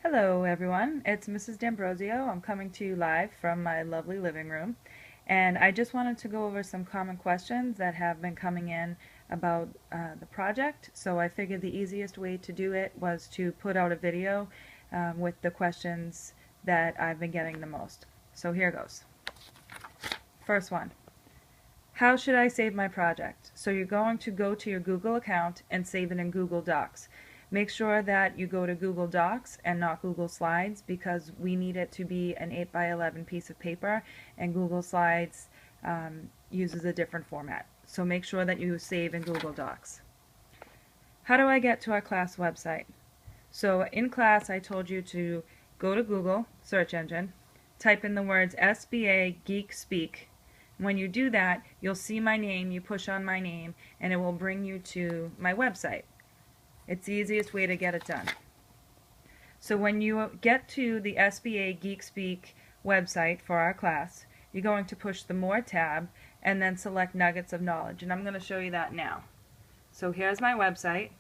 Hello everyone, it's Mrs. D'Ambrosio. I'm coming to you live from my lovely living room, and I just wanted to go over some common questions that have been coming in about the project. So I figured the easiest way to do it was to put out a video with the questions that I've been getting the most. So here goes. First one. How should I save my project? So you're going to go to your Google account and save it in Google Docs. Make sure that you go to Google Docs and not Google Slides because we need it to be an 8 by 11 piece of paper, and Google Slides uses a different format. So make sure that you save in Google Docs. How do I get to our class website? So in class I told you to go to Google search engine, type in the words SBA Geek Speak. When you do that, you'll see my name, you push on my name, and it will bring you to my website. It's the easiest way to get it done. So when you get to the SBA Geek Speak website for our class, you're going to push the More tab and then select Nuggets of Knowledge, and I'm going to show you that now. So here's my website,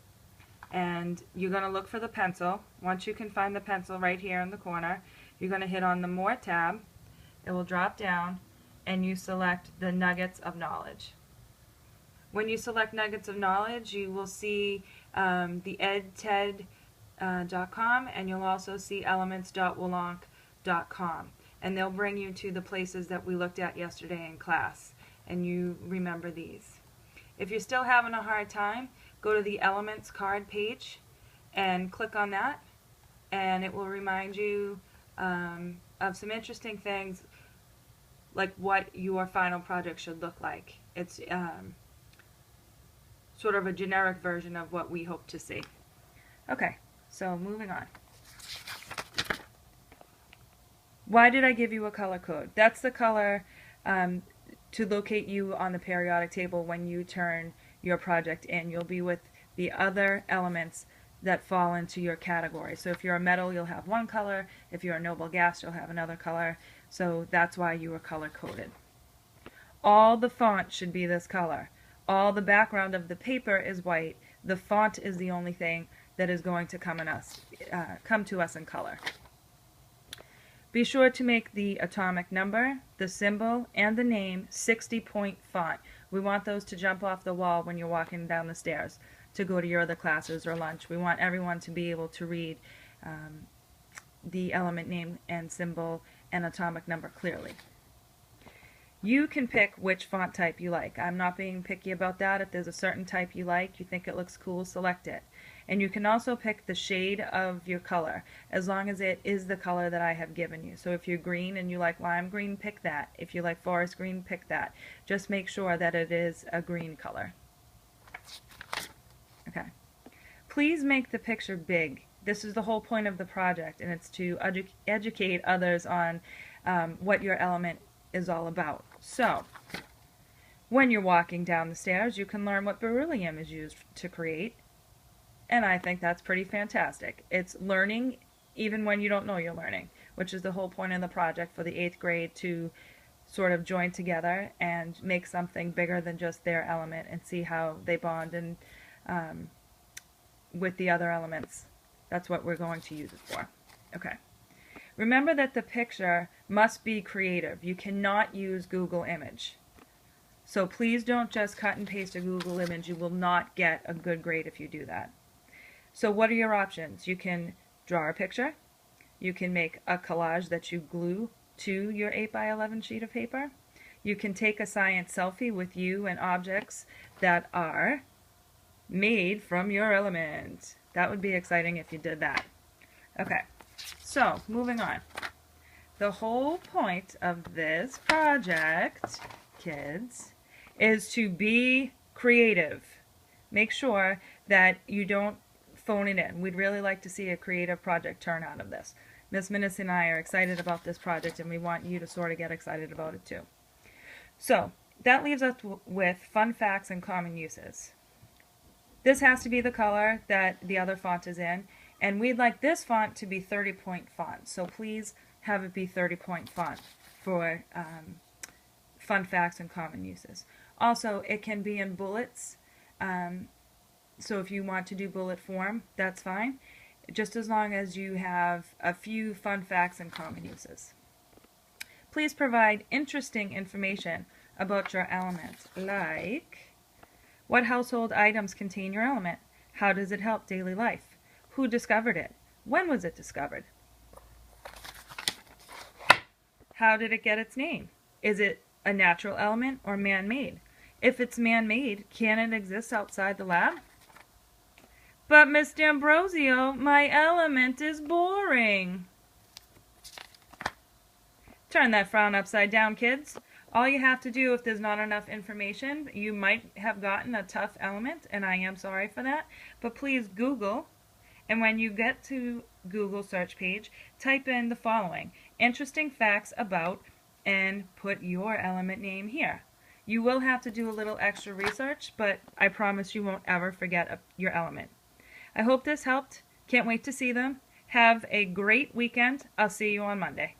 and you're going to look for the pencil. Once you can find the pencil right here in the corner, you're going to hit on the More tab. It will drop down, and you select the Nuggets of Knowledge. When you select Nuggets of Knowledge, you will see the edted.com, and you'll also see elements.woolonk.com, and they'll bring you to the places that we looked at yesterday in class, and you remember these. If you're still having a hard time, go to the Elements card page and click on that, and it will remind you of some interesting things like what your final project should look like. It's sort of a generic version of what we hope to see. Okay, so moving on. Why did I give you a color code? That's the color to locate you on the periodic table when you turn your project in. You'll be with the other elements that fall into your category. So if you're a metal, you'll have one color. If you're a noble gas, you'll have another color. So that's why you were color coded. All the font should be this color. All the background of the paper is white. The font is the only thing that is going to come to us in color. Be sure to make the atomic number, the symbol, and the name 60-point font. We want those to jump off the wall when you're walking down the stairs to go to your other classes or lunch. We want everyone to be able to read the element name and symbol and atomic number clearly. You can pick which font type you like. I'm not being picky about that. If there's a certain type you like, you think it looks cool, select it. And you can also pick the shade of your color, as long as it is the color that I have given you. So if you're green and you like lime green, pick that. If you like forest green, pick that. Just make sure that it is a green color. Okay. Please make the picture big. This is the whole point of the project, and it's to educate others on what your element is all about. So, when you're walking down the stairs, you can learn what beryllium is used to create, and I think that's pretty fantastic. It's learning even when you don't know you're learning, which is the whole point of the project for the 8th grade, to sort of join together and make something bigger than just their element and see how they bond and with the other elements. That's what we're going to use it for. Okay. Remember that the picture must be creative. You cannot use Google Image. So please don't just cut and paste a Google Image. You will not get a good grade if you do that. So what are your options? You can draw a picture. You can make a collage that you glue to your 8 by 11 sheet of paper. You can take a science selfie with you and objects that are made from your element. That would be exciting if you did that. Okay, so moving on. The whole point of this project, kids, is to be creative. Make sure that you don't phone it in. We'd really like to see a creative project turn out of this. Miss Minnis and I are excited about this project, and we want you to sort of get excited about it too. So that leaves us with fun facts and common uses. This has to be the color that the other font is in, and we'd like this font to be 30-point font. So please have it be 30-point font for fun facts and common uses. Also, it can be in bullets. So if you want to do bullet form, that's fine. just as long as you have a few fun facts and common uses. Please provide interesting information about your element, like what household items contain your element? How does it help daily life? Who discovered it? When was it discovered? How did it get its name? Is it a natural element or man-made? If it's man-made, can it exist outside the lab? But Miss D'Ambrosio, my element is boring. Turn that frown upside down, kids. All you have to do, if there's not enough information, you might have gotten a tough element, and I am sorry for that, but please Google, and when you get to Google search page, type in the following: interesting facts about, and put your element name here. You will have to do a little extra research, but I promise you won't ever forget your element. I hope this helped. Can't wait to see them. Have a great weekend. I'll see you on Monday.